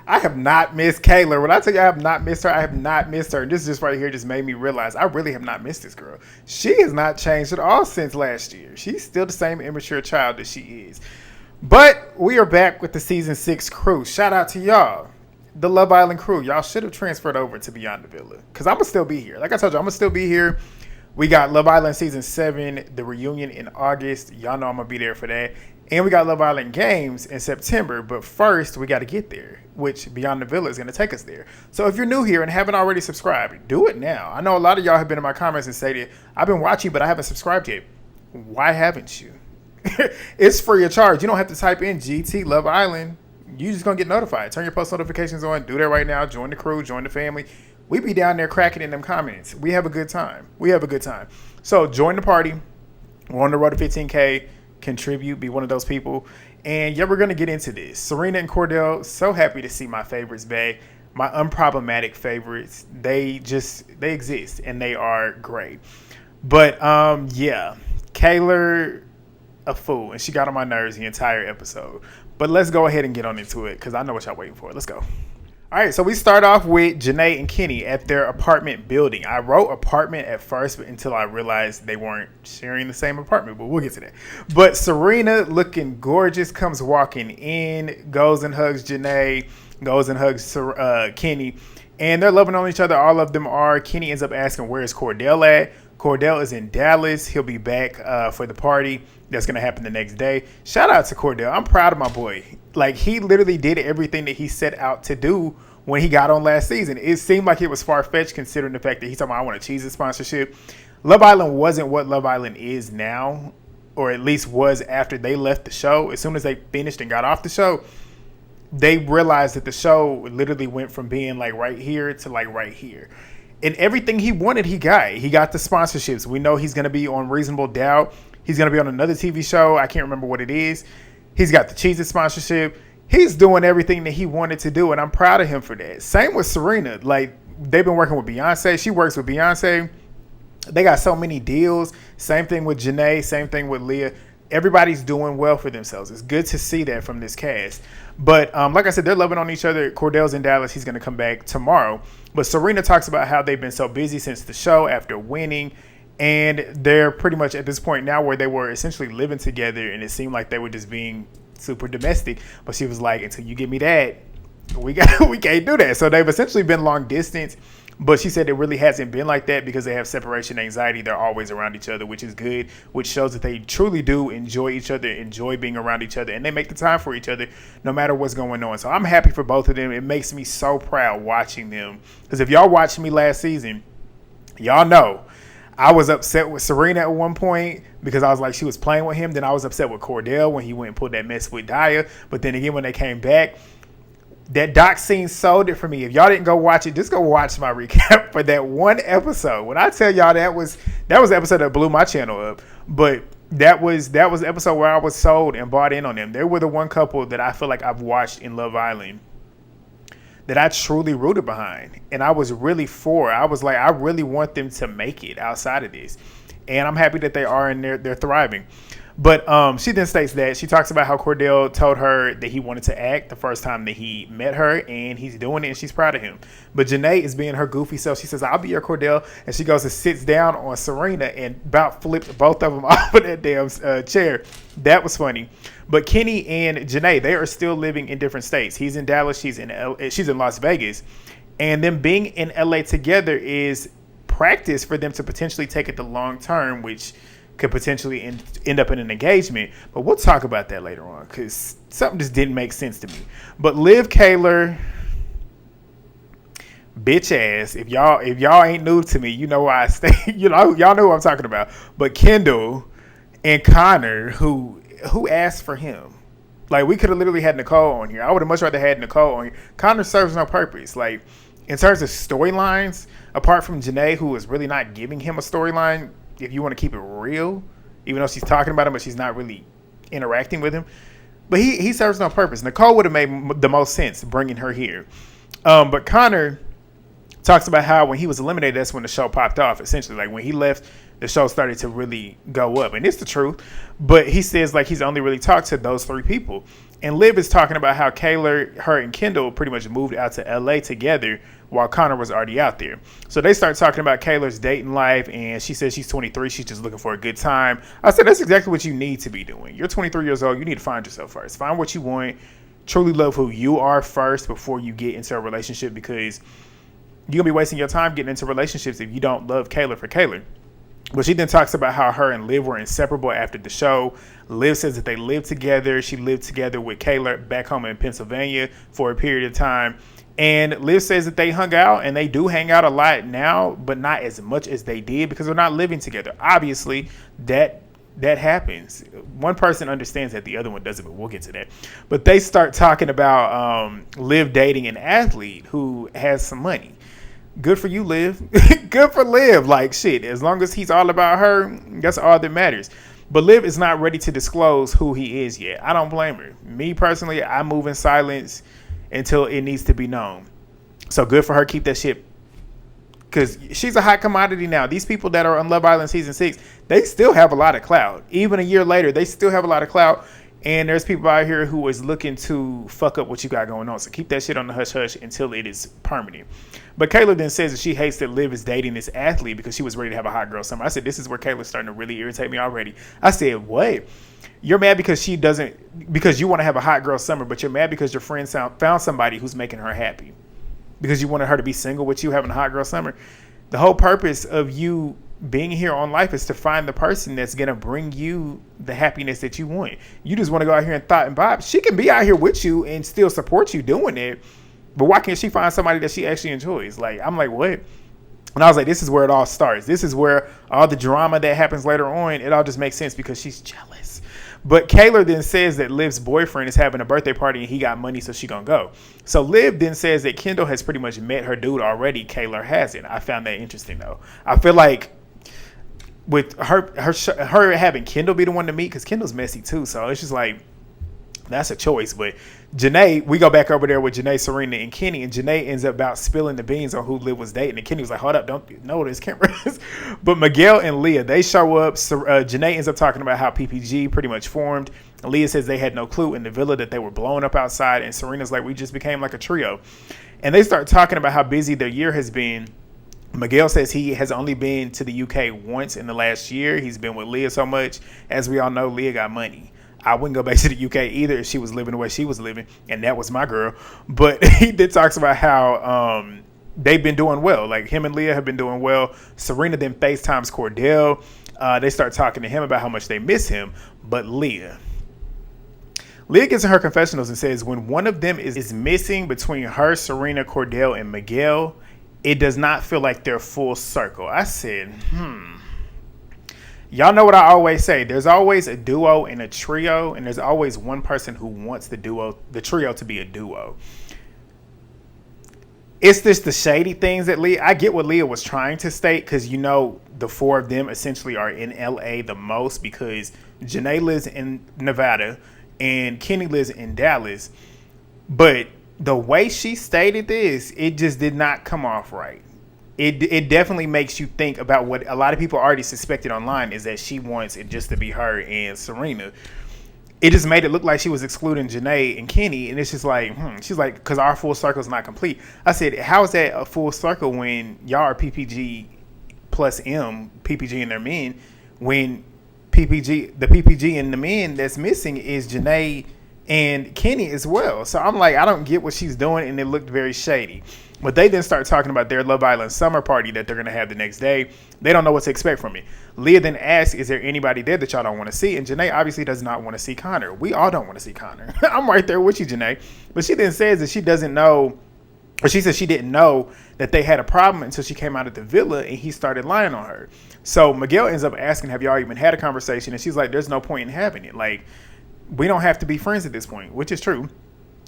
I have not missed Kaylor. When I tell you I have not missed her, I have not missed her. And this just right here just made me realize I really have not missed this girl. She has not changed at all since last year. She's still the same immature child that she is. But we are back with the season 6 crew. Shout out to y'all. The Love Island crew. Y'all should have transferred over to Beyond the Villa. Because I'm going to still be here. Like I told you, I'm going to still be here. We got Love Island season 7, the reunion in August. Y'all know I'm going to be there for that. And we got Love Island Games in September. But first, we got to get there, which Beyond the Villa is going to take us there. So if you're new here and haven't already subscribed, do it now. I know a lot of y'all have been in my comments and stated, I've been watching, but I haven't subscribed yet. Why haven't you? It's free of charge. You don't have to type in GT Love Island. You just going to get notified. Turn your post notifications on. Do that right now. Join the crew. Join the family. We be down there cracking in them comments. We have a good time. So join the party. We're on the road to 15K. Contribute. Be one of those people. And yeah, we're going to get into this. Serena and Kordell. So happy to see my favorites back. My unproblematic favorites. They exist. And they are great. But yeah. Kaylor, a fool, and she got on my nerves the entire episode. But let's go ahead and get on into it because I know what y'all waiting for. Let's go. All right, so we start off with JaNa and Kenny at their apartment building. I wrote apartment at first until I realized they weren't sharing the same apartment, but we'll get to that. But Serena, looking gorgeous, comes walking in, goes and hugs JaNa, goes and hugs Kenny, and they're loving on each other. All of them are. Kenny ends up asking, where's Kordell at? Kordell is in Dallas. He'll be back for the party that's going to happen the next day. Shout out to Kordell. I'm proud of my boy. Like, he literally did everything that he set out to do when he got on last season. It seemed like it was far-fetched considering the fact that he's talking about, I want a cheesy sponsorship. Love Island wasn't what Love Island is now, or at least was after they left the show. As soon as they finished and got off the show, they realized that the show literally went from being like right here to like right here. And everything he wanted, he got. He got the sponsorships. We know he's going to be on Reasonable Doubt. He's going to be on another TV show. I can't remember what it is. He's got the Cheez-It sponsorship. He's doing everything that he wanted to do, and I'm proud of him for that. Same with Serena. Like, they've been working with Beyonce. She works with Beyonce. They got so many deals. Same thing with JaNa. Same thing with Leah. Everybody's doing well for themselves. It's good to see that from this cast. But like I said, they're loving on each other. Kordell's in Dallas. He's going to come back tomorrow. But Serena talks about how they've been so busy since the show after winning. And they're pretty much at this point now where they were essentially living together. And it seemed like they were just being super domestic. But she was like, until you give me that, we can't do that. So they've essentially been long distance. But she said it really hasn't been like that because they have separation anxiety. They're always around each other, which is good, which shows that they truly do enjoy each other, enjoy being around each other, and they make the time for each other no matter what's going on. So I'm happy for both of them. It makes me so proud watching them because if y'all watched me last season, y'all know I was upset with Serena at one point because I was like, she was playing with him. Then I was upset with Kordell when he went and pulled that mess with Daya. But then again, when they came back, that doc scene sold it for me. If y'all didn't go watch it, just go watch my recap for that one episode. When I tell y'all that was the episode that blew my channel up. But that was the episode where I was sold and bought in on them. They were the one couple that I feel like I've watched in Love Island that I truly rooted behind. And I was really for. I was like, I really want them to make it outside of this. And I'm happy that they are and they're thriving. But she then states that she talks about how Kordell told her that he wanted to act the first time that he met her, and he's doing it, and she's proud of him. But JaNa is being her goofy self. She says, I'll be your Kordell. And she goes and sits down on Serena and about flips both of them off of that damn chair. That was funny. But Kenny and JaNa, they are still living in different states. He's in Dallas. She's in Las Vegas. And them being in LA together is practice for them to potentially take it the long term, which could potentially end up in an engagement. But we'll talk about that later on because something just didn't make sense to me. But Liv Kaylor, bitch ass. If y'all ain't new to me, you know why I stay. Y'all know what I'm talking about. But Kendall and Connor, who asked for him. Like, we could have literally had Nicole on here. I would have much rather had Nicole on here. Connor serves no purpose. Like, in terms of storylines, apart from JaNa, who is really not giving him a storyline, if you want to keep it real, even though she's talking about him, but she's not really interacting with him. But he serves no purpose. Nicole would have made the most sense bringing her here. But Connor talks about how when he was eliminated, that's when the show popped off. Essentially, like when he left, the show started to really go up, and it's the truth. But he says like he's only really talked to those 3 people. And Liv is talking about how Kaylor, her, and Kendall pretty much moved out to LA together while Connor was already out there. So they start talking about Kaylor's dating life, and she says she's 23. She's just looking for a good time. I said that's exactly what you need to be doing. You're 23 years old. You need to find yourself first. Find what you want. Truly love who you are first before you get into a relationship, because you're going to be wasting your time getting into relationships if you don't love Kaylor for Kaylor. But she then talks about how her and Liv were inseparable after the show. Liv says that they lived together. She lived together with Kaylor back home in Pennsylvania for a period of time. And Liv says that they hung out, and they do hang out a lot now, but not as much as they did because they're not living together. Obviously, that happens. One person understands that, the other one doesn't, but we'll get to that. But they start talking about Liv dating an athlete who has some money. Good for you, Liv. Good for Liv. Like, shit, as long as he's all about her, that's all that matters. But Liv is not ready to disclose who he is yet. I don't blame her. Me, personally, I move in silence until it needs to be known. So good for her. Keep that shit. Because she's a hot commodity now. These people that are on Love Island Season 6, they still have a lot of clout. Even a year later, they still have a lot of clout. And there's people out here who is looking to fuck up what you got going on. So keep that shit on the hush-hush until it is permanent. But Kaylor then says that she hates that Liv is dating this athlete because she was ready to have a hot girl summer. I said, this is where Kaylor's starting to really irritate me already. I said, what? You're mad because because you want to have a hot girl summer, but you're mad because your friend found somebody who's making her happy. Because you wanted her to be single with you having a hot girl summer. The whole purpose of you being here on life is to find the person that's going to bring you the happiness that you want. You just want to go out here and thought and bob. She can be out here with you and still support you doing it. But why can't she find somebody that she actually enjoys? Like, I'm like, what? And I was like, this is where it all starts. This is where all the drama that happens later on, it all just makes sense because she's jealous. But Kaylor then says that Liv's boyfriend is having a birthday party and he got money, so she gonna go. So Liv then says that Kendall has pretty much met her dude already. Kaylor hasn't. I found that interesting though. I feel like with her having Kendall be the one to meet, because Kendall's messy too, so it's just like that's a choice. But JaNa, we go back over there with JaNa, Serena, and Kenny, and JaNa ends up about spilling the beans on who Liv was dating, and Kenny was like, hold up, don't know there's cameras. But Miguel and Leah, they show up. JaNa ends up talking about how PPG pretty much formed. Leah says they had no clue in the villa that they were blowing up outside, and Serena's like, we just became like a trio. And they start talking about how busy their year has been. Miguel says he has only been to the UK once in the last year. He's been with Leah so much. As we all know, Leah got money. I wouldn't go back to the UK either if she was living the way she was living, and that was my girl. But he did talks about how they've been doing well. Like, him and Leah have been doing well. Serena then FaceTimes Kordell. They start talking to him about how much they miss him. But Leah gets in her confessionals and says when one of them is missing between her, Serena, Kordell, and Miguel, it does not feel like they're full circle. I said, Y'all know what I always say. There's always a duo and a trio, and there's always one person who wants the trio to be a duo. It's just the shady things that I get what Leah was trying to state, because you know the four of them essentially are in LA the most, because JaNa lives in Nevada and Kenny lives in Dallas. But the way she stated this, it just did not come off right. It definitely makes you think about what a lot of people already suspected online, is that she wants it just to be her and Serena. It just made it look like she was excluding JaNa and Kenny, and it's just like, she's like, because our full circle is not complete. I said, how is that a full circle when y'all are PPG plus M, PPG and their men, when the PPG and the men that's missing is JaNa and Kenny as well. So I'm like, I don't get what she's doing, and it looked very shady. But they then start talking about their Love Island summer party that they're going to have the next day. They don't know what to expect from it. Leah then asks, is there anybody there that y'all don't want to see? And JaNa obviously does not want to see Connor. We all don't want to see Connor. I'm right there with you, JaNa. But she then says that she doesn't know, or she says she didn't know that they had a problem until she came out of the villa and he started lying on her. So Miguel ends up asking, have y'all even had a conversation? And she's like, there's no point in having it. Like, we don't have to be friends at this point, which is true.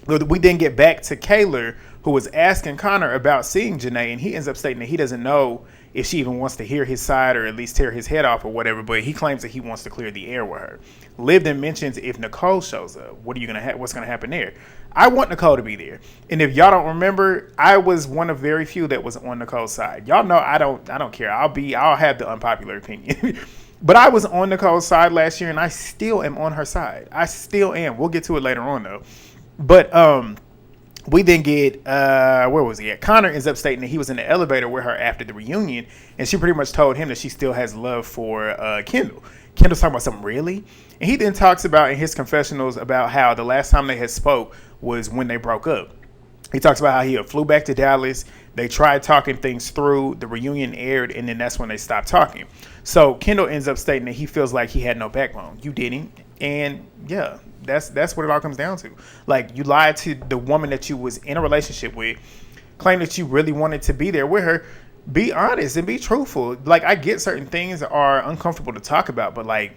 We then get back to Kaylor, who was asking Connor about seeing JaNa, and he ends up stating that he doesn't know if she even wants to hear his side or at least tear his head off or whatever, but he claims that he wants to clear the air with her. Liv then mentions if Nicole shows up, what's gonna happen there? I want Nicole to be there. And if y'all don't remember, I was one of very few that was on Nicole's side. Y'all know I don't care. I'll have the unpopular opinion. But I was on Nicole's side last year and I still am on her side. I still am. We'll get to it later on though. But we then get, where was he at? Connor ends up stating that he was in the elevator with her after the reunion, and she pretty much told him that she still has love for Kendall. Kendall's talking about something, really? And he then talks about in his confessionals about how the last time they had spoke was when they broke up. He talks about how he flew back to Dallas. They tried talking things through. The reunion aired, and then that's when they stopped talking. So Kendall ends up stating that he feels like he had no backbone. You didn't. And yeah, that's what it all comes down to. Like, you lied to the woman that you was in a relationship with, claim that you really wanted to be there with her. Be honest and be truthful. Like, I get certain things are uncomfortable to talk about, but like,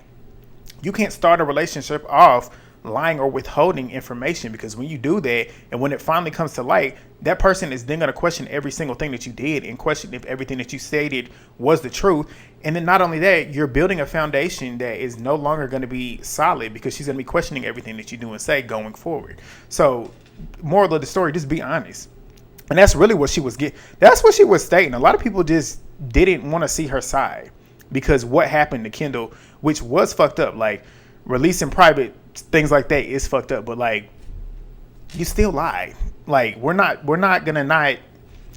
you can't start a relationship off lying or withholding information, because when you do that and when it finally comes to light, that person is then going to question every single thing that you did and question if everything that you stated was the truth. And then not only that, you're building a foundation that is no longer going to be solid, because she's going to be questioning everything that you do and say going forward. So moral of the story, just be honest. And that's really what she was that's what she was stating. A lot of people just didn't want to see her side because what happened to Kendall, which was fucked up. Like, releasing private things like that is fucked up, but like, you still lied. Like, we're not gonna not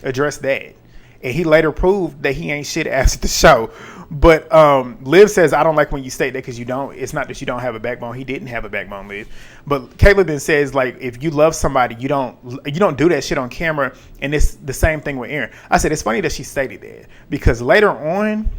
address that. And he later proved that he ain't shit after the show. But Liv says, I don't like when you state that, because you don't. It's not that you don't have a backbone. He didn't have a backbone, Liv. But Kaylor then says, like, if you love somebody, you don't do that shit on camera. And it's the same thing with Aaron. I said, it's funny that she stated that, because later on,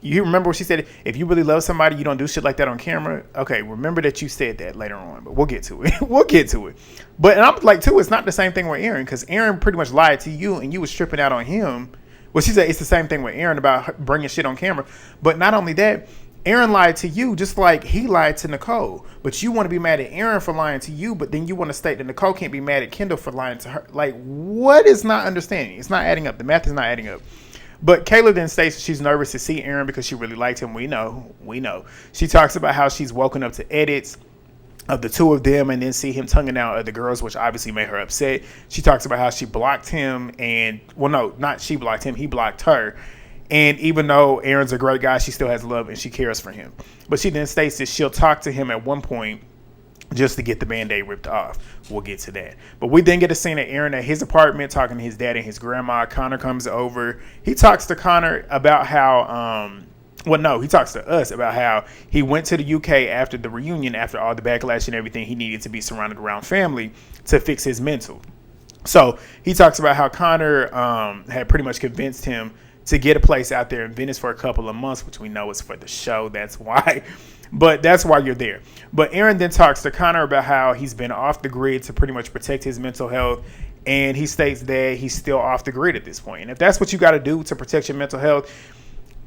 you remember what she said? If you really love somebody, you don't do shit like that on camera. Okay, remember that you said that later on, but we'll get to it. We'll get to it. But and I'm like, too, it's not the same thing with Aaron, because Aaron pretty much lied to you and you was tripping out on him. Well, she said it's the same thing with Aaron about bringing shit on camera. But not only that, Aaron lied to you just like he lied to Nicole. But you want to be mad at Aaron for lying to you, but then you want to state that Nicole can't be mad at Kendall for lying to her. Like, what is not understanding? It's not adding up. The math is not adding up. But Kaylor then states she's nervous to see Aaron because she really liked him. We know. She talks about how she's woken up to edits of the two of them and then see him tonguing out other girls, which obviously made her upset. She talks about how she blocked him and, well, no, not she blocked him. He blocked her. And even though Aaron's a great guy, she still has love and she cares for him. But she then states that she'll talk to him at one point just to get the Band-Aid ripped off. We'll get to that. But we then get a scene of Aaron at his apartment talking to his dad and his grandma. Connor comes over. He talks to Connor about how, he talks to us about how he went to the UK after the reunion, after all the backlash and everything. He needed to be surrounded around family to fix his mental. So he talks about how Connor had pretty much convinced him to get a place out there in Venice for a couple of months, which we know is for the show. That's why. But that's why you're there. But Aaron then talks to Connor about how he's been off the grid to pretty much protect his mental health. And he states that he's still off the grid at this point. And if that's what you got to do to protect your mental health,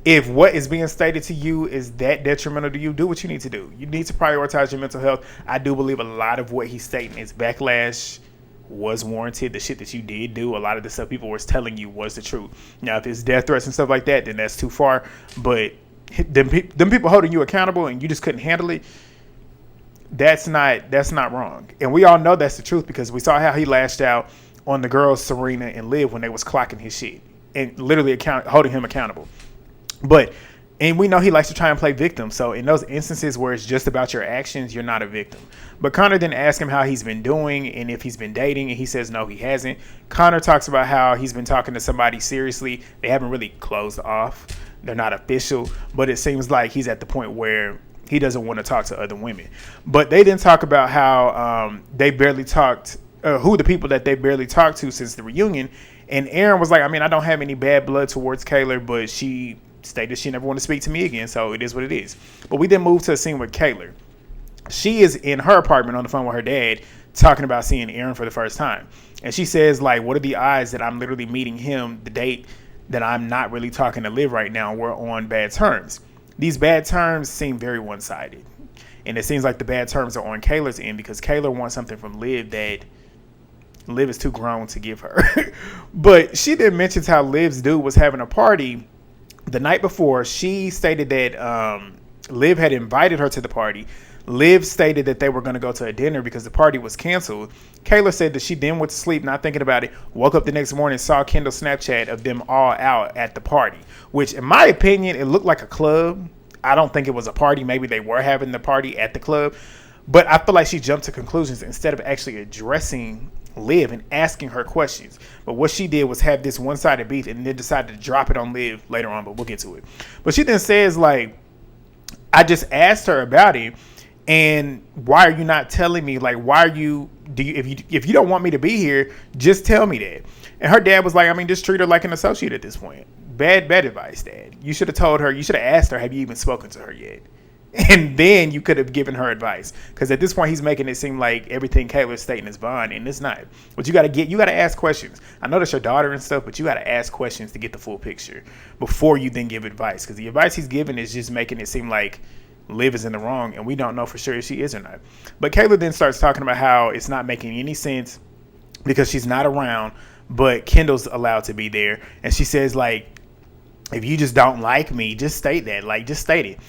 if what is being stated to you is that detrimental to you, do what you need to do. You need to prioritize your mental health. I do believe a lot of what he's stating is backlash was warranted. The shit that you did do, a lot of the stuff people were telling you was the truth. Now, if it's death threats and stuff like that, then that's too far. But them people holding you accountable and you just couldn't handle it, that's not wrong. And we all know that's the truth, because we saw how he lashed out on the girls Serena and Liv when they was clocking his shit and literally holding him accountable. And we know he likes to try and play victim. So in those instances where it's just about your actions, you're not a victim. But Connor then asks him how he's been doing and if he's been dating, and he says no, he hasn't. Connor talks about how he's been talking to somebody seriously. They haven't really closed off. They're not official, but it seems like he's at the point where he doesn't want to talk to other women. But they then talk about how they barely talked, who the people that they barely talked to since the reunion. And Aaron was like, I mean, I don't have any bad blood towards Kaylor, but she stated she never wanted to speak to me again, so it is what it is. But we then move to a scene with Kaylor. She is in her apartment on the phone with her dad talking about seeing Aaron for the first time. And she says, like, what are the odds that I'm literally meeting him the date that I'm not really talking to Liv right now? We're on bad terms. These bad terms seem very one-sided. And it seems like the bad terms are on Kaylor's end, because Kaylor wants something from Liv that Liv is too grown to give her. But she then mentions how Liv's dude was having a party the night before, she stated that Liv had invited her to the party. Liv stated that they were going to go to a dinner because the party was canceled. Kaylor said that she then went to sleep, not thinking about it, woke up the next morning, saw Kendall's Snapchat of them all out at the party, which in my opinion, it looked like a club. I don't think it was a party. Maybe they were having the party at the club. But I feel like she jumped to conclusions instead of actually addressing Liv and asking her questions. But what she did was have this one-sided beef and then decided to drop it on Liv later on, but we'll get to it. But she then says, like, I just asked her about it, and why are you not telling me? Like, why are you, if you don't want me to be here, just tell me that. And her dad was like, I mean, just treat her like an associate at this point. Bad advice, Dad. You should have told her, you should have asked her, have you even spoken to her yet? And then you could have given her advice. Because at this point, he's making it seem like everything Kaylor's stating is bond, and it's not. But you got to ask questions. I know that's your daughter and stuff, but you got to ask questions to get the full picture before you then give advice. Because the advice he's giving is just making it seem like Liv is in the wrong, and we don't know for sure if she is or not. But Kaylor then starts talking about how it's not making any sense because she's not around, but Kendall's allowed to be there. And she says, like, if you just don't like me, just state that. Like, just state it.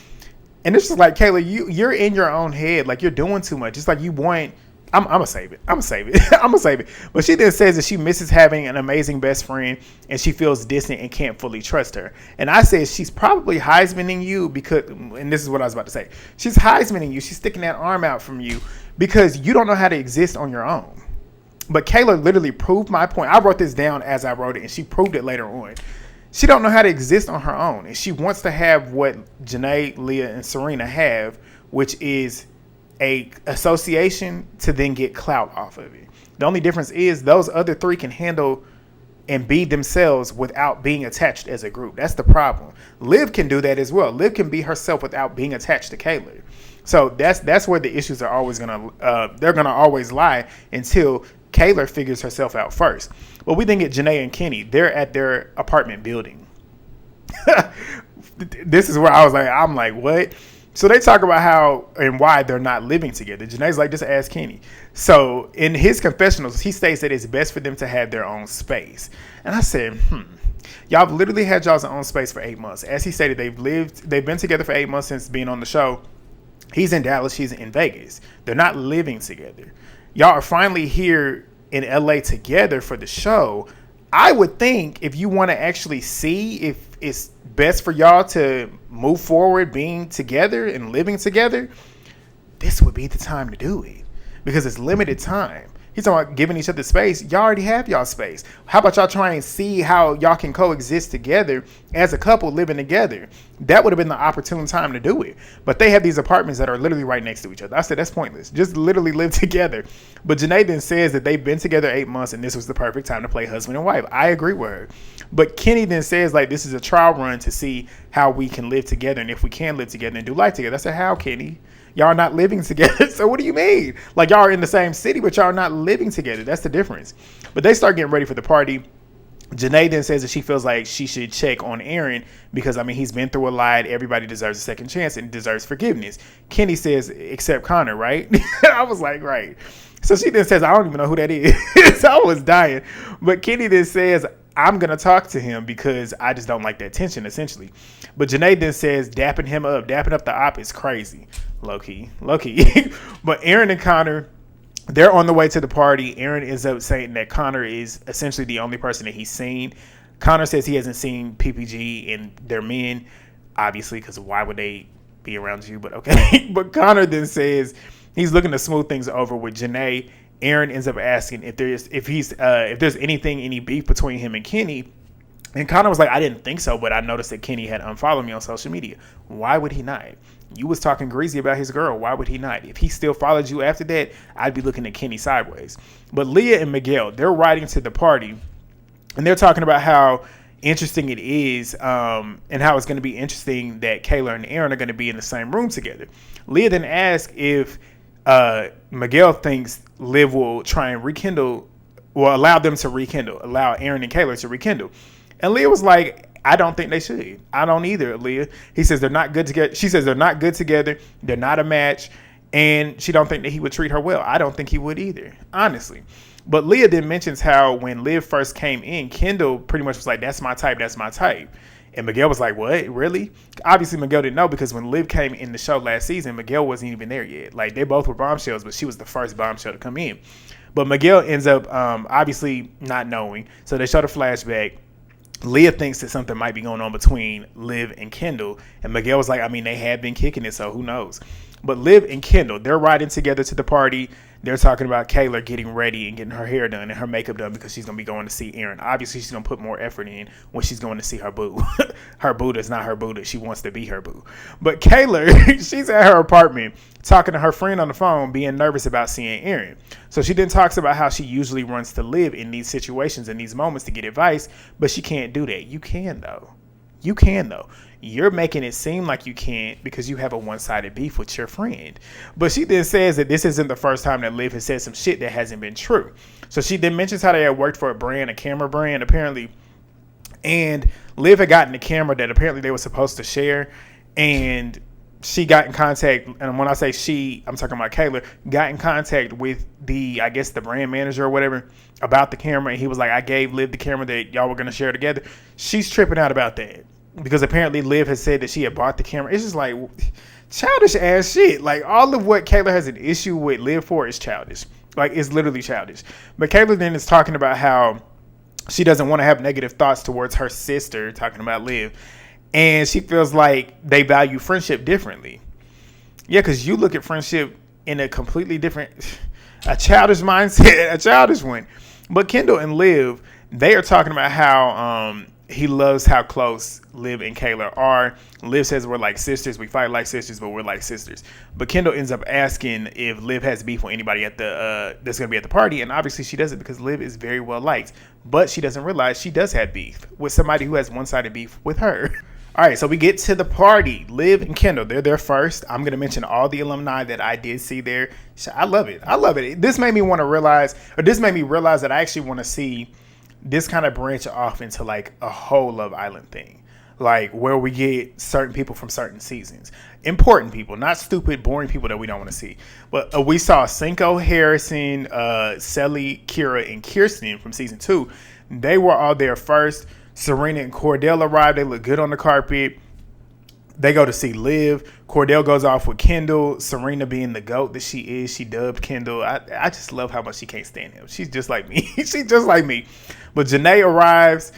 And it's just like, Kaylor, you're in your own head. Like, you're doing too much. It's like you want, I'm going to save it. I'm going to save it. I'm going to save it. But she then says that she misses having an amazing best friend and she feels distant and can't fully trust her. And I said she's probably Heismaning you because, and this is what I was about to say. She's Heismaning you. She's sticking that arm out from you because you don't know how to exist on your own. But Kaylor literally proved my point. I wrote this down as I wrote it, and she proved it later on. She don't know how to exist on her own, and she wants to have what JaNa, Leah, and Serena have, which is a association to then get clout off of it. The only difference is those other three can handle and be themselves without being attached as a group. That's the problem. Liv can do that as well. Liv can be herself without being attached to Kaylor. So that's where the issues are always they're gonna always lie until Kaylor figures herself out first. But we then get JaNa and Kenny. They're at their apartment building. This is where I'm like, what? So they talk about how and why they're not living together. JaNa's like, just ask Kenny. So in his confessionals, he states that it's best for them to have their own space. And I said, y'all have literally had y'all's own space for 8 months. As he stated, they've been together for 8 months since being on the show. He's in Dallas, she's in Vegas. They're not living together. Y'all are finally here in LA together for the show. I would think if you want to actually see if it's best for y'all to move forward being together and living together, this would be the time to do it because it's limited time. He's talking about giving each other space. Y'all already have y'all space. How about y'all try and see how y'all can coexist together as a couple living together? That would have been the opportune time to do it. But they have these apartments that are literally right next to each other. I said, that's pointless. Just literally live together. But JaNa then says that they've been together 8 months and this was the perfect time to play husband and wife. I agree with her. But Kenny then says, like, this is a trial run to see how we can live together and if we can live together and do life together. I said, how, Kenny? Y'all are not living together. So what do you mean? Like, y'all are in the same city, but y'all are not living together. That's the difference. But they start getting ready for the party. JaNa then says that she feels like she should check on Aaron because, I mean, he's been through a lot. Everybody deserves a second chance and deserves forgiveness. Kenny says, except Connor, right? I was like, right. So she then says, I don't even know who that is. So I was dying. But Kenny then says, I'm going to talk to him because I just don't like that tension, essentially. But JaNa then says, dapping up the op is crazy. Low-key. But Aaron and Connor, they're on the way to the party. Aaron ends up saying that Connor is essentially the only person that he's seen. Connor says he hasn't seen PPG and their men, obviously, because why would they be around you? But okay. But Connor then says he's looking to smooth things over with JaNa. Aaron ends up asking if there's any beef between him and Kenny. And Connor was like, I didn't think so, but I noticed that Kenny had unfollowed me on social media. Why would he not? You was talking greasy about his girl. Why would he not? If he still followed you after that, I'd be looking at Kenny sideways. But Leah and Miguel, they're riding to the party, and they're talking about how interesting it is and how it's going to be interesting that Kaylor and Aaron are going to be in the same room together. Leah then asks if Miguel thinks Liv will try and allow them to rekindle, allow Aaron and Kaylor to rekindle. And Leah was like, I don't think they should. I don't either, Leah. He says they're not good together. She says they're not good together. They're not a match. And she don't think that he would treat her well. I don't think he would either, honestly. But Leah then mentions how when Liv first came in, Kendall pretty much was like, that's my type. And Miguel was like, what? Really? Obviously, Miguel didn't know because when Liv came in the show last season, Miguel wasn't even there yet. Like, they both were bombshells, but she was the first bombshell to come in. But Miguel ends up obviously not knowing. So they show the flashback. Leah thinks that something might be going on between Liv and Kendall. And Miguel was like, I mean, they have been kicking it, so who knows? But Liv and Kendall, they're riding together to the party. They're talking about Kaylor getting ready and getting her hair done and her makeup done because she's going to be going to see Aaron. Obviously, she's going to put more effort in when she's going to see her boo. Her boo is not her boo that she wants to be her boo. But Kaylor, she's at her apartment talking to her friend on the phone, being nervous about seeing Aaron. So she then talks about how she usually runs to Liv in these situations, in these moments to get advice, but she can't do that. You can, though. You can, though. You're making it seem like you can't because you have a one-sided beef with your friend. But she then says that this isn't the first time that Liv has said some shit that hasn't been true. So she then mentions how they had worked for a camera brand, apparently. And Liv had gotten a camera that apparently they were supposed to share. And she got in contact, and when I say she, I'm talking about Kaylor, got in contact with the brand manager or whatever about the camera. And he was like, I gave Liv the camera that y'all were going to share together. She's tripping out about that. Because apparently Liv has said that she had bought the camera. It's just like childish ass shit. Like all of what Kaylor has an issue with Liv for is childish. Like it's literally childish. But Kaylor then is talking about how she doesn't want to have negative thoughts towards her sister, talking about Liv. And she feels like they value friendship differently. Yeah, because you look at friendship in a completely different, a childish mindset, a childish one. But Kendall and Liv, they are talking about how he loves how close Liv and Kaylor are. Liv says we're like sisters. We fight like sisters, but we're like sisters. But Kendall ends up asking if Liv has beef with anybody at the that's going to be at the party. And obviously she doesn't because Liv is very well liked. But she doesn't realize she does have beef with somebody who has one-sided beef with her. All right, so we get to the party. Liv and Kendall, they're there first. I'm going to mention all the alumni that I did see there. I love it. I love it. This made me realize that I actually want to see this kind of branch off into like a whole Love Island thing, like where we get certain people from certain seasons, important people, not stupid, boring people that we don't want to see. But we saw Cinco, Harrison, Selly, Kira, and Kirsten from season 2. They were all there first. Serena and Kordell arrived. They look good on the carpet. They go to see Liv. Kordell goes off with Kendall. Serena being the GOAT that she is. She dubbed Kendall. I just love how much she can't stand him. She's just like me. She's just like me. But JaNa arrives.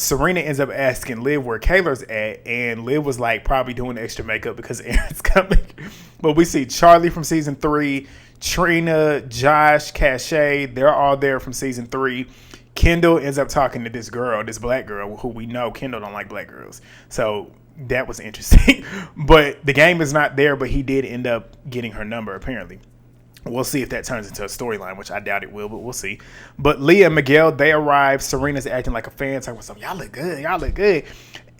Serena ends up asking Liv where Kaylor's at. And Liv was like probably doing extra makeup because Aaron's coming. But we see Charlie from season 3. Trina, Josh, Cache. They're all there from season 3. Kendall ends up talking to this girl, this black girl, who we know Kendall don't like black girls. So that was interesting. But the game is not there, but he did end up getting her number, apparently. We'll see if that turns into a storyline, which I doubt it will, but we'll see. But Leah and Miguel, they arrive. Serena's acting like a fan, talking about something. Y'all look good. Y'all look good.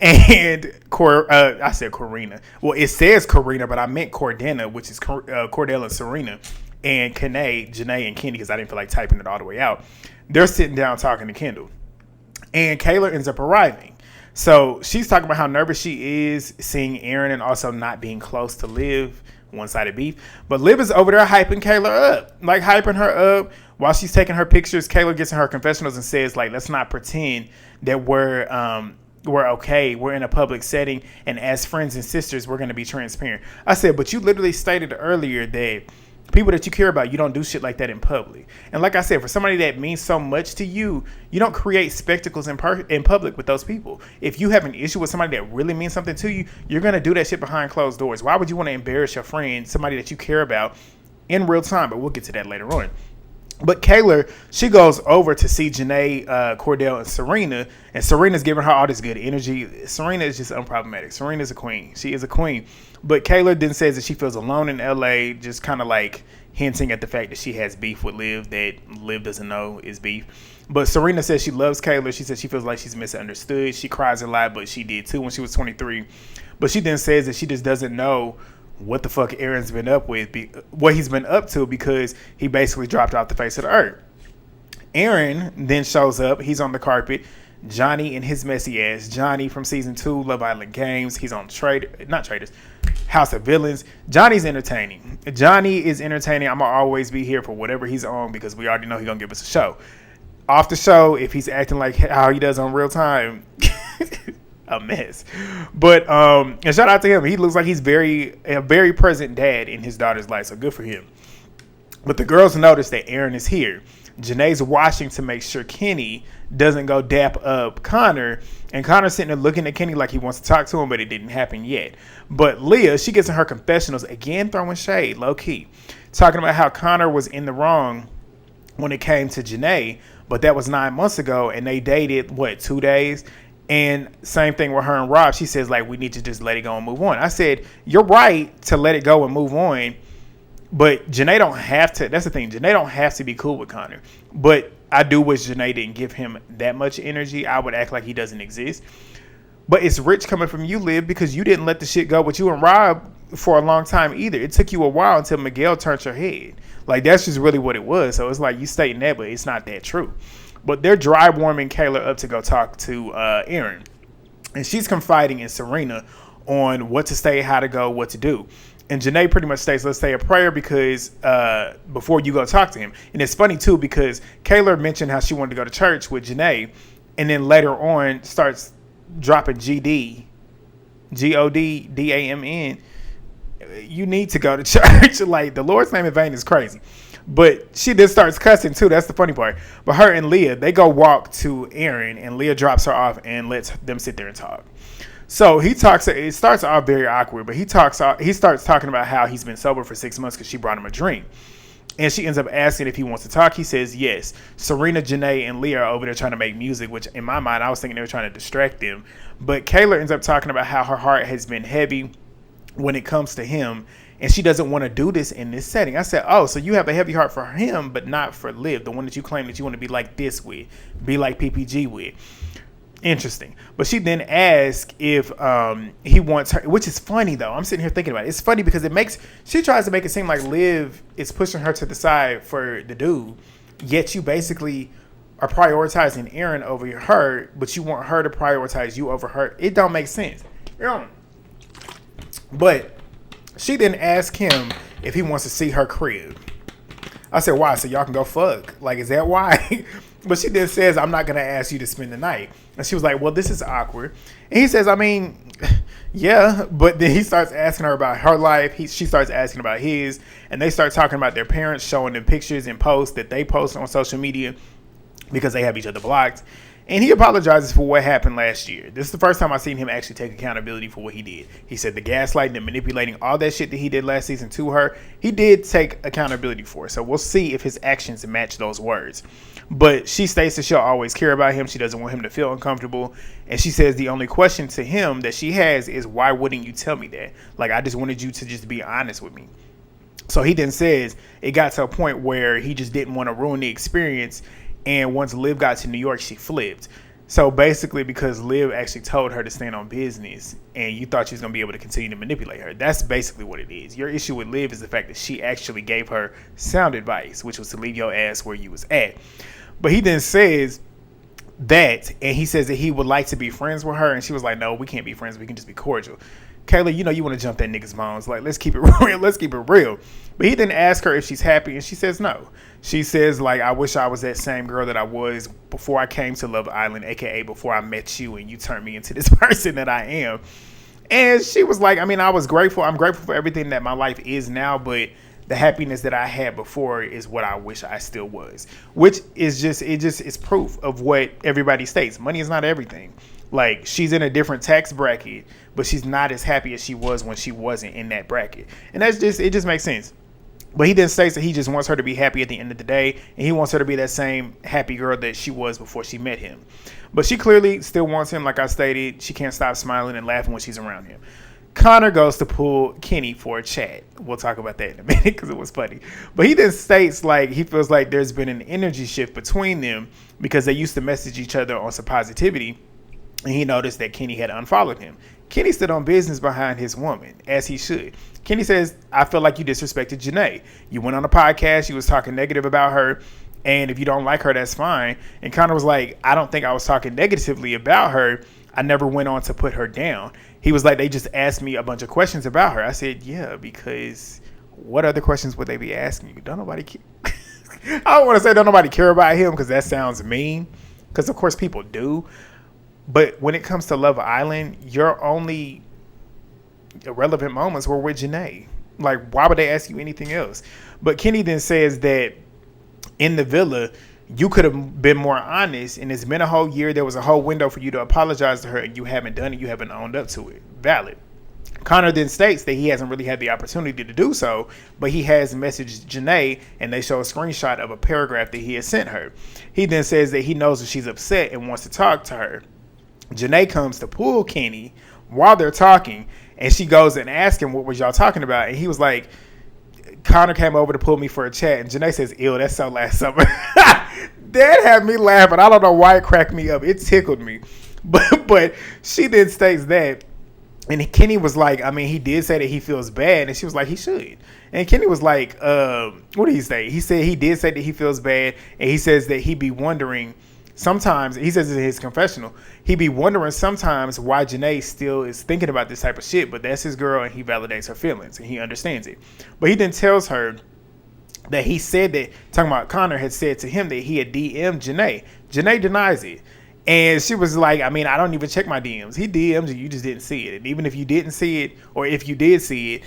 And I said Corina. Well, it says Corina, but I meant Cordena, which is Kordell and Serena. And JaNa, and Kenny, because I didn't feel like typing it all the way out. They're sitting down talking to Kendall. And Kaylor ends up arriving. So she's talking about how nervous she is seeing Aaron and also not being close to Liv, one-sided beef. But Liv is over there hyping Kaylor up, like hyping her up. While she's taking her pictures, Kaylor gets in her confessionals and says, like, let's not pretend that we're okay. We're in a public setting. And as friends and sisters, we're going to be transparent. I said, but you literally stated earlier that people that you care about, you don't do shit like that in public. And like I said, for somebody that means so much to you, you don't create spectacles in public with those people. If you have an issue with somebody that really means something to you, you're going to do that shit behind closed doors. Why would you want to embarrass your friend, somebody that you care about, in real time? But we'll get to that later on. But Kaylor, she goes over to see JaNa, Kordell, and Serena. And Serena's giving her all this good energy. Serena is just unproblematic. Serena's a queen. She is a queen. But Kaylor then says that she feels alone in LA, just kind of like hinting at the fact that she has beef with Liv that Liv doesn't know is beef. But Serena says she loves Kaylor. She says she feels like she's misunderstood. She cries a lot, but she did too when she was 23. But she then says that she just doesn't know what the fuck Aaron's been up with, what he's been up to, because he basically dropped off the face of the earth. Aaron then shows up. He's on the carpet. Johnny and his messy ass. Johnny from season 2, Love Island Games. He's on House of Villains. Johnny's entertaining. Johnny is entertaining. I'm going to always be here for whatever he's on because we already know he's going to give us a show. Off the show, if he's acting like how he does on Real Time, a mess. But and shout out to him. He looks like he's a very present dad in his daughter's life. So good for him. But the girls notice that Aaron is here. JaNa's watching to make sure Kenny doesn't go dap up Connor. And Connor's sitting there looking at Kenny like he wants to talk to him, but it didn't happen yet. But Leah, she gets in her confessionals, again throwing shade, low key. Talking about how Connor was in the wrong when it came to JaNa, but that was 9 months ago, and they dated, 2 days? And same thing with her and Rob. She says, like, we need to just let it go and move on. I said, you're right to let it go and move on, but JaNa don't have to. That's the thing. JaNa don't have to be cool with Connor. But I do wish JaNa didn't give him that much energy. I would act like he doesn't exist. But it's rich coming from you, Liv, because you didn't let the shit go with you and Rob for a long time either. It took you a while until Miguel turned your head. Like, that's just really what it was. So it's like you stating that, but it's not that true. But they're dry warming Kaylor up to go talk to Aaron. And she's confiding in Serena on what to say, how to go, what to do. And JaNa pretty much states, let's say a prayer because before you go talk to him. And it's funny, too, because Kaylor mentioned how she wanted to go to church with JaNa. And then later on starts dropping GD, G-O-D, D-A-M-N. You need to go to church. Like, the Lord's name in vain is crazy. But she then starts cussing, too. That's the funny part. But her and Leah, they go walk to Aaron. And Leah drops her off and lets them sit there and talk. So he talks. It starts off very awkward, but he starts talking about how he's been sober for 6 months because she brought him a drink, and she ends up asking if he wants to talk. He says yes. Serena, JaNa, and Leah are over there trying to make music, which in my mind I was thinking they were trying to distract them. But Kaylor ends up talking about how her heart has been heavy when it comes to him, and she doesn't want to do this in this setting. I said, oh, so you have a heavy heart for him, but not for Liv, the one that you claim that you want to be like this with, be like PPG with. Interesting. But she then asks if he wants her, which is funny though. I'm sitting here thinking about it. It's funny because she tries to make it seem like Liv is pushing her to the side for the dude, yet you basically are prioritizing Aaron over her, but you want her to prioritize you over her. It don't make sense. But she then asks him if he wants to see her crib. I said, why? So y'all can go fuck. Like, is that why? But she then says, I'm not going to ask you to spend the night. And she was like, well, this is awkward. And he says, I mean, yeah. But then he starts asking her about her life. She starts asking about his. And they start talking about their parents, showing them pictures and posts that they post on social media because they have each other blocked. And he apologizes for what happened last year. This is the first time I've seen him actually take accountability for what he did. He said the gaslighting and manipulating, all that shit that he did last season to her, he did take accountability for. So we'll see if his actions match those words. But she states that she'll always care about him. She doesn't want him to feel uncomfortable. And she says the only question to him that she has is, why wouldn't you tell me that? Like, I just wanted you to just be honest with me. So he then says it got to a point where he just didn't want to ruin the experience. And once Liv got to New York, she flipped. So basically, because Liv actually told her to stand on business and you thought she was going to be able to continue to manipulate her. That's basically what it is. Your issue with Liv is the fact that she actually gave her sound advice, which was to leave your ass where you was at. But he then says that, and he says that he would like to be friends with her. And she was like, no, we can't be friends. We can just be cordial. Kaylor, you know you want to jump that nigga's bones. Like, let's keep it real. Let's keep it real. But he then asks her if she's happy, and she says no. She says, like, I wish I was that same girl that I was before I came to Love Island, a.k.a. before I met you, and you turned me into this person that I am. And she was like, I mean, I was grateful. I'm grateful for everything that my life is now, but the happiness that I had before is what I wish I still was. Which is it's proof of what everybody states. Money is not everything. Like, she's in a different tax bracket, but she's not as happy as she was when she wasn't in that bracket. And it just makes sense. But he then states that he just wants her to be happy at the end of the day, and he wants her to be that same happy girl that she was before she met him. But she clearly still wants him. Like I stated, she can't stop smiling and laughing when she's around him. Connor goes to pull Kenny for a chat. We'll talk about that in a minute because it was funny. But he then states like he feels like there's been an energy shift between them because they used to message each other on some positivity. And he noticed that Kenny had unfollowed him. Kenny stood on business behind his woman, as he should. Kenny says, I feel like you disrespected JaNa. You went on a podcast, you was talking negative about her, and if you don't like her, that's fine. And Connor was like, I don't think I was talking negatively about her. I never went on to put her down. He was like, they just asked me a bunch of questions about her. I said, yeah, because what other questions would they be asking you? Don't nobody care. I don't want to say don't nobody care about him because that sounds mean, because of course people do. But when it comes to Love Island, your only irrelevant moments were with JaNa. Like, why would they ask you anything else? But Kenny then says that in the villa, you could have been more honest, and it's been a whole year. There was a whole window for you to apologize to her, and you haven't done it. You haven't owned up to it. Valid. Connor then states that he hasn't really had the opportunity to do so, but he has messaged JaNa, and they show a screenshot of a paragraph that he has sent her. He then says that he knows that she's upset and wants to talk to her. JaNa comes to pull Kenny while they're talking, and she goes and asks him, what was y'all talking about? And he was like, Connor came over to pull me for a chat. And JaNa says, ew, that's so last summer. That had me laughing. I don't know why it cracked me up. It tickled me. But she then states that. And Kenny was like, I mean, he did say that he feels bad. And she was like, he should. And Kenny was like, what did he say? He said he did say that he feels bad. And he says that he be wondering sometimes, he says in his confessional, he be wondering sometimes why JaNa still is thinking about this type of shit, but that's his girl and he validates her feelings and he understands it. But he then tells her that he said that, talking about Connor had said to him that he had DM'd JaNa. JaNa denies it. And she was like, I mean, I don't even check my DMs. He DM'd you, you just didn't see it. And even if you didn't see it, or if you did see it,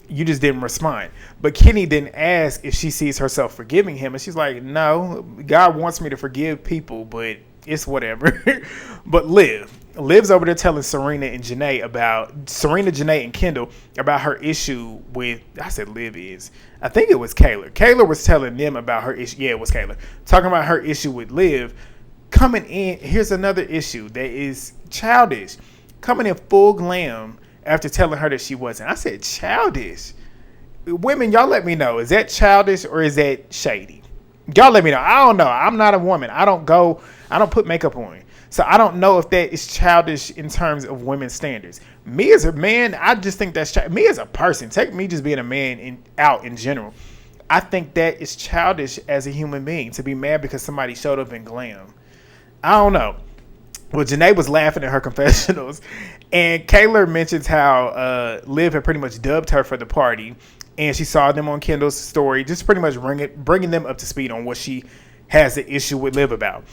you just didn't respond. But Kenny then asked if she sees herself forgiving him. And she's like, no, God wants me to forgive people, but it's whatever. But Liv's over there telling Serena, JaNa, and Kendall about her issue with, I said Liv is, I think it was Kaylor. Kaylor was telling them about her issue. Yeah, it was Kaylor. Talking about her issue with Liv. Coming in, here's another issue that is childish. Coming in full glam after telling her that she wasn't. I said childish. Women, y'all let me know. Is that childish or is that shady? Y'all let me know. I don't know. I'm not a woman. I don't put makeup on. So I don't know if that is childish in terms of women's standards. Me as a man, I just think that's me as a person. Take me just being a man out in general. I think that is childish as a human being to be mad because somebody showed up in glam. I don't know. Well, JaNa was laughing at her confessionals, and Kaylor mentions how Liv had pretty much dubbed her for the party, and she saw them on Kendall's story, just pretty much bringing them up to speed on what she has an issue with Liv about.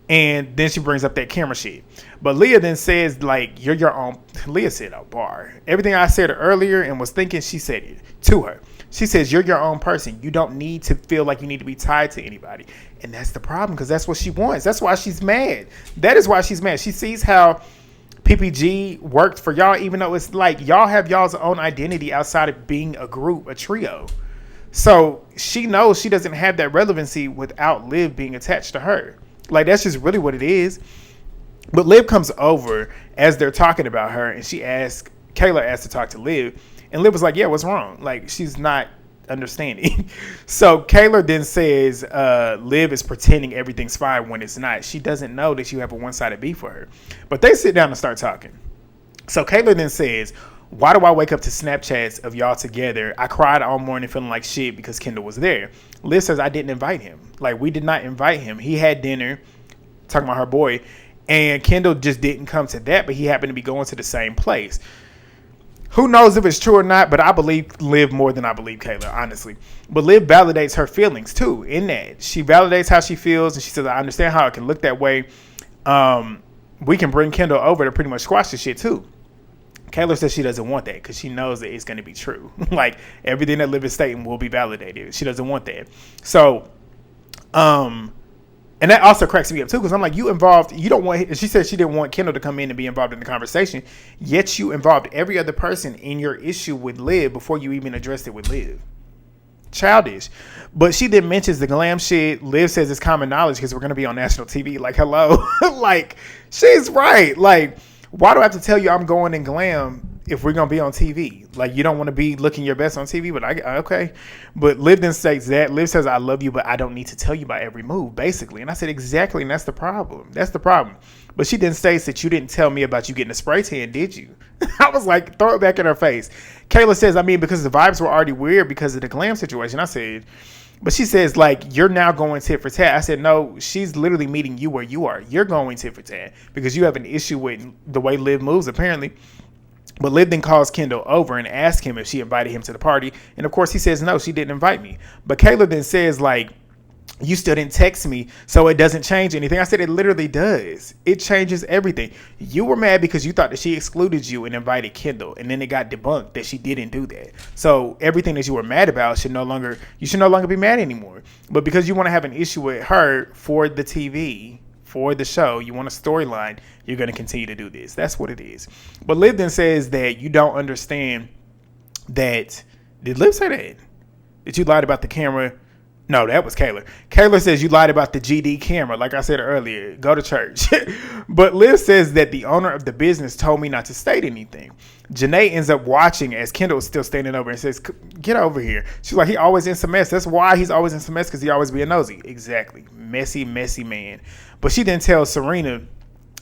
And then she brings up that camera shit. But Leah then says, like, you're your own. Leah said a bar. Everything I said earlier and was thinking, she said it to her. She says, you're your own person. You don't need to feel like you need to be tied to anybody. And that's the problem, because that's what she wants. That's why she's mad. That is why she's mad. She sees how PPG worked for y'all, even though it's like y'all have y'all's own identity outside of being a group, a trio. So she knows she doesn't have that relevancy without Liv being attached to her. Like, that's just really what it is. But Liv comes over as they're talking about her, and Kaylor asked to talk to Liv. And Liv was like, yeah, what's wrong? Like, she's not understanding. So Kaylor then says Liv is pretending everything's fine when it's not. She doesn't know that you have a one-sided beef for her. But they sit down and start talking. So Kaylor then says, why do I wake up to Snapchats of y'all together? I cried all morning feeling like shit because Kendall was there. Liv says, I didn't invite him. Like, we did not invite him. He had dinner, talking about her boy, and Kendall just didn't come to that, but he happened to be going to the same place. Who knows if it's true or not, but I believe Liv more than I believe Kaylor, honestly. But Liv validates her feelings, too, in that. She validates how she feels, and she says, I understand how it can look that way. We can bring Kendall over to pretty much squash this shit, too. Kaylor says she doesn't want that because she knows that it's going to be true. Like, everything that Liv is stating will be validated. She doesn't want that. So, and that also cracks me up too, because I'm like, you don't want, she said she didn't want Kendall to come in and be involved in the conversation, yet you involved every other person in your issue with Liv before you even addressed it with Liv. Childish. But she then mentions the glam shit. Liv says it's common knowledge because we're going to be on national TV. Like, hello. Like, she's right. Like, why do I have to tell you I'm going in glam if we're going to be on TV? Like, you don't want to be looking your best on TV, but okay. But Liv then states that. Liv says, I love you, but I don't need to tell you about every move, basically. And I said, exactly, and that's the problem. That's the problem. But she then states that you didn't tell me about you getting a spray tan, did you? I was like, throw it back in her face. Kaylor says, I mean, because the vibes were already weird because of the glam situation. I said, but she says, like, you're now going tit for tat. I said, no, she's literally meeting you where you are. You're going tit for tat because you have an issue with the way Liv moves, apparently. But Liv then calls Kendall over and asks him if she invited him to the party. And, of course, he says, no, she didn't invite me. But Kaylor then says, like, you still didn't text me, so it doesn't change anything. I said, it literally does. It changes everything. You were mad because you thought that she excluded you and invited Kendall, and then it got debunked that she didn't do that. So everything that you were mad about should no longer be mad anymore. But because you want to have an issue with her for the TV, for the show, you want a storyline, you're going to continue to do this. That's what it is. But Liv then says that you don't understand that. Did Liv say that? That you lied about the camera? No, that was Kaylor. Kaylor says you lied about the GD camera. Like I said earlier, go to church. But Liv says that the owner of the business told me not to state anything. JaNa ends up watching as Kendall is still standing over and says, get over here. She's like, he always in some mess. That's why he's always in some mess, because he always being nosy. Exactly. Messy man. But she then tells Serena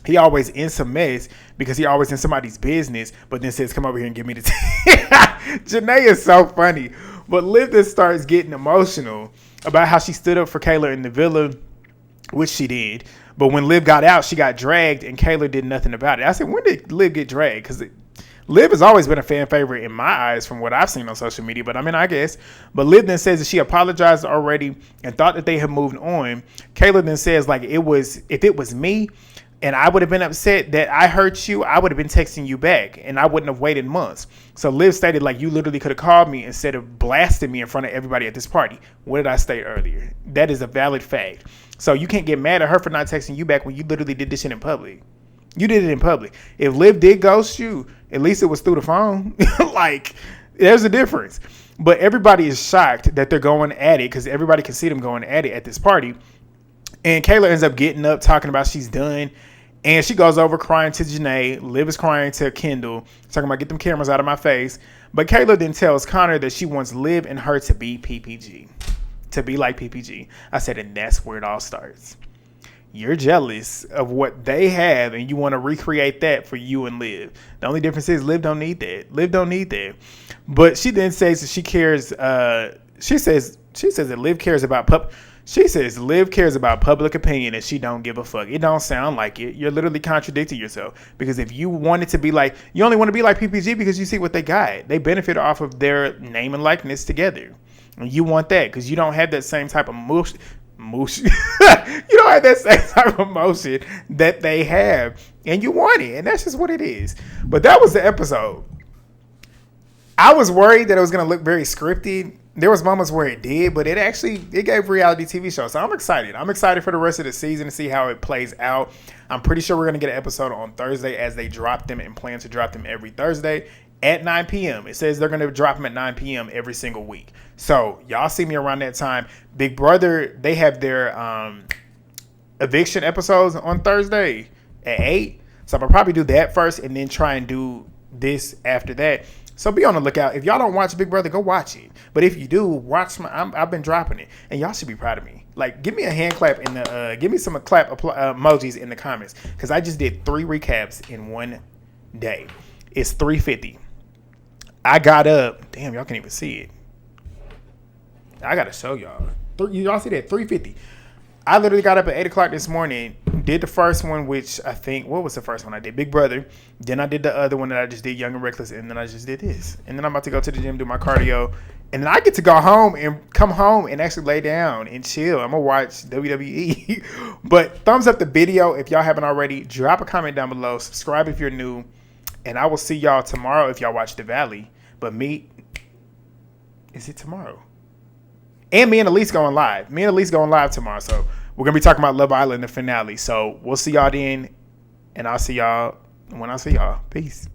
he always in some mess because he always in somebody's business, but then says, come over here and give me the JaNa is so funny. But Liv then starts getting emotional about how she stood up for Kaylor in the villa, which she did. But when Liv got out, she got dragged, and Kaylor did nothing about it. I said, when did Liv get dragged? Because Liv has always been a fan favorite in my eyes from what I've seen on social media. But I mean, I guess. But Liv then says that she apologized already and thought that they had moved on. Kaylor then says, like, if it was me, and I would have been upset that I hurt you, I would have been texting you back, and I wouldn't have waited months. So Liv stated, like, you literally could have called me instead of blasting me in front of everybody at this party. What did I state earlier? That is a valid fact. So you can't get mad at her for not texting you back when you literally did this shit in public. You did it in public. If Liv did ghost you, at least it was through the phone. Like, there's a difference. But everybody is shocked that they're going at it because everybody can see them going at it at this party. And Kaylor ends up getting up, talking about she's done. And she goes over crying to JaNa. Liv is crying to Kendall, talking about get them cameras out of my face. But Kaylor then tells Connor that she wants Liv and her to be PPG, to be like PPG. I said, and that's where it all starts. You're jealous of what they have, and you want to recreate that for you and Liv. The only difference is Liv don't need that. Liv don't need that. But she then says that she cares. She says that Liv cares about She says Liv cares about public opinion and she don't give a fuck. It don't sound like it. You're literally contradicting yourself. Because if you wanted to be like, you only want to be like PPG because you see what they got. They benefit off of their name and likeness together. And you want that because you don't have that same type of motion. You don't have that same type of emotion that they have. And you want it. And that's just what it is. But that was the episode. I was worried that it was going to look very scripted. There was moments where it did, but it gave reality TV show. So I'm excited. I'm excited for the rest of the season to see how it plays out. I'm pretty sure we're going to get an episode on Thursday as they drop them and plan to drop them every Thursday at 9 p.m. It says they're going to drop them at 9 p.m. every single week. So y'all see me around that time. Big Brother, they have their eviction episodes on Thursday at 8. So I'm going to probably do that first and then try and do this after that. So be on the lookout. If y'all don't watch Big Brother, go watch it. But if you do, watch I've been dropping it, and y'all should be proud of me. Like, give me a hand clap in the, give me some clap emojis in the comments, because I just did 3 recaps in one day. It's 3:50. I got up. Damn, y'all can't even see it. I gotta show y'all. Y'all see that 3:50. I literally got up at 8 o'clock this morning, did the first one, which I think, what was the first one I did? Big Brother. Then I did the other one that I just did, Young and Reckless, and then I just did this. And then I'm about to go to the gym, do my cardio, and then I get to go home and come home and actually lay down and chill. I'm going to watch WWE. But thumbs up the video if y'all haven't already. Drop a comment down below. Subscribe if you're new. And I will see y'all tomorrow if y'all watch The Valley. But is it tomorrow? And me and Elise going live. Me and Elise going live tomorrow. So we're going to be talking about Love Island, the finale. So we'll see y'all then. And I'll see y'all when I see y'all. Peace.